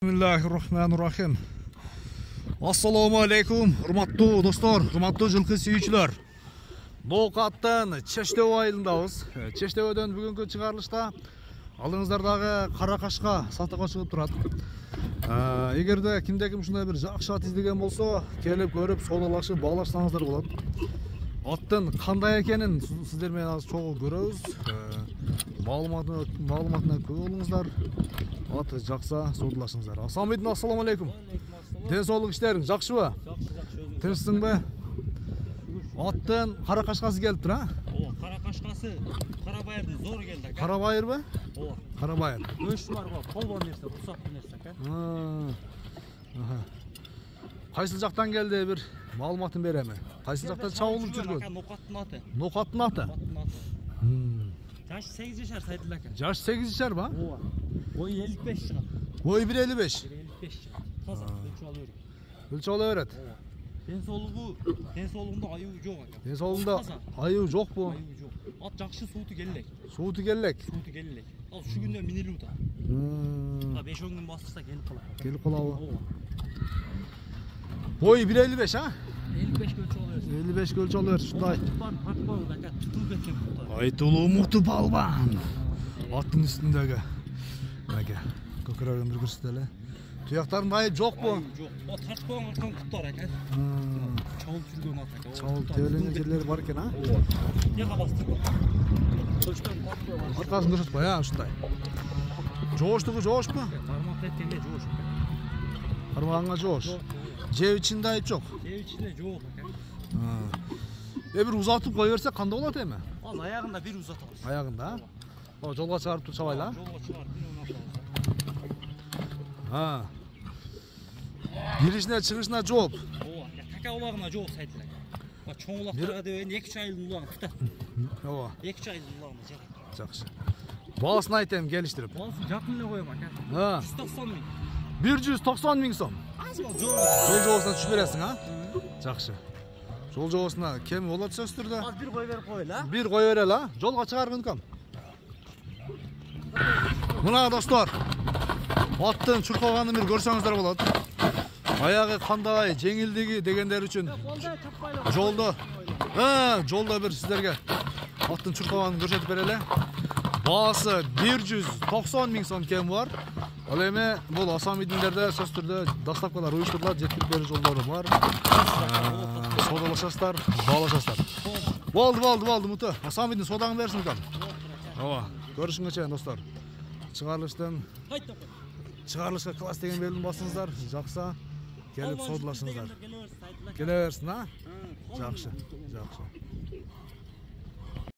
Bismillahirrahmanirrahim. Assalamu alaikum, hurmattуу достор, hurmattуу жылкы сүйүүчүлөр. Ноокаттан Чештөө айылындабыз. Чештөөдөн бүгүнкү чыгарылышта алдыңыздардагы кара кашка сатууга чыгып турат. Эгерде кимде-ким ушундай бир жакшы ат издеген болсо, келип көрүп, соодалашып, баалашсаңыздар болот. Аттын кандай экенин сиздер менен азыр чогуу көрөбүз. Маалыматына көп болуңуздар. Ат жақса соодалашыңыздар. Асамбайдын ассаламу алейкум. Ден соолук иштериң жакшыбы? Жакшы. Тынчсыңбы? Аттын кара кашкасы келиптир, а? Ооба, кара кашкасы кара байырды зор келди. Кара байырбы? Ооба. Кара байыр. Өш бар го, полбон нерсе, усак нерсе, Кайсыл жактан келди бир маалыматын береми? Кайсыл жакта чабылып жүргөн? Нокаттын аты. Нокаттын аты. Жашы 8 жашар Сайдыл ака. Жаш 8 жашар ба? Ооба. Бой 55 чыгат. Бой 1.55. 55 чыгат. Таза, өлчө ала берет. Өлчө ала берет. Денсоолугунда аюу жок ака. Денсоолугунда аюу жокпу? Аюу жок. Ат жакшы сууту келелек. Сууту келелек. Ал ушу күндө минилүү да. 5-10 күн бастырса келип калат. Келип калабы? Ооба. Бой 1.55, а? 55 өлчө ала берет. 55 өлчө ала берет, ушундай. Паркбол ака, тутулуп кеткен куттар. Айтылуу мукту балбан. Аттын үстүндөгү. Ака, көкөрөгүн бир көрсөтө эле. Туяктардын айып жокпу? Жок. О, тартпаган аткан куттар ака. Чабылып жүргөн ат ака. Чабылып тебеленген жерлери бар экен, а? Яка бастырып. Чочтон паркбол. Аркасын көрсөтпөй, а, ушундай. Жооштугу жоошпу? Кармак эткенде жоош. Кармаганга жоош. Жеп ичинде айып жок. Жеп ичинде жок ака. Бир узатып кое берсе кандай болот эми? Ал аягында бир узатабыз. Аягында, а? Жолго чыгарып туруп чабайлы, а? Жолго чыгарып Киришине чыгышына жооп. Ооба, така улагына жооп Сайдыл ака. Чоң улактарга деп 2-3 айдын улагын кытат. Ооба. 2-3 айдын улагына жагат. Жакшы. Баасын айтайм келиштирип. Баасын жакын эле коем ака. 190 миң. 190 миң сом. Аз бол Жол жоосуна түшүп бересиң, а? Жакшы. Жол жоосуна кем болот сөзсүз түрдө? Az bir koy verip koyla. Бир кое берели, а? Жолго чыгаргын кам. Мына достор, аттын чуркаганын бир көрсөңүздөр болот. Аягы кандай, жеңилдиги дегендер үчүн жолдо, жолдо бир сиздерге аттын чуркаганын көрсөтүп берели. Баасы 190 миң сом кем бар. Ал эми бул Асамбайдындерде сөзсүз түрдө дастапкалар уюштурулат, жеткирип берүү жолдору бар. Соодалашасыздар, баалашасыздар. Болду, муты. Асамбайдын соодаңын берсин кам. Ооба, көрүшүнгө чейин достор. Чыгарылышка класс деген белгини басыңыздар, жакса келип соодалашыңыздар. Келе берсин, а? Жакшы.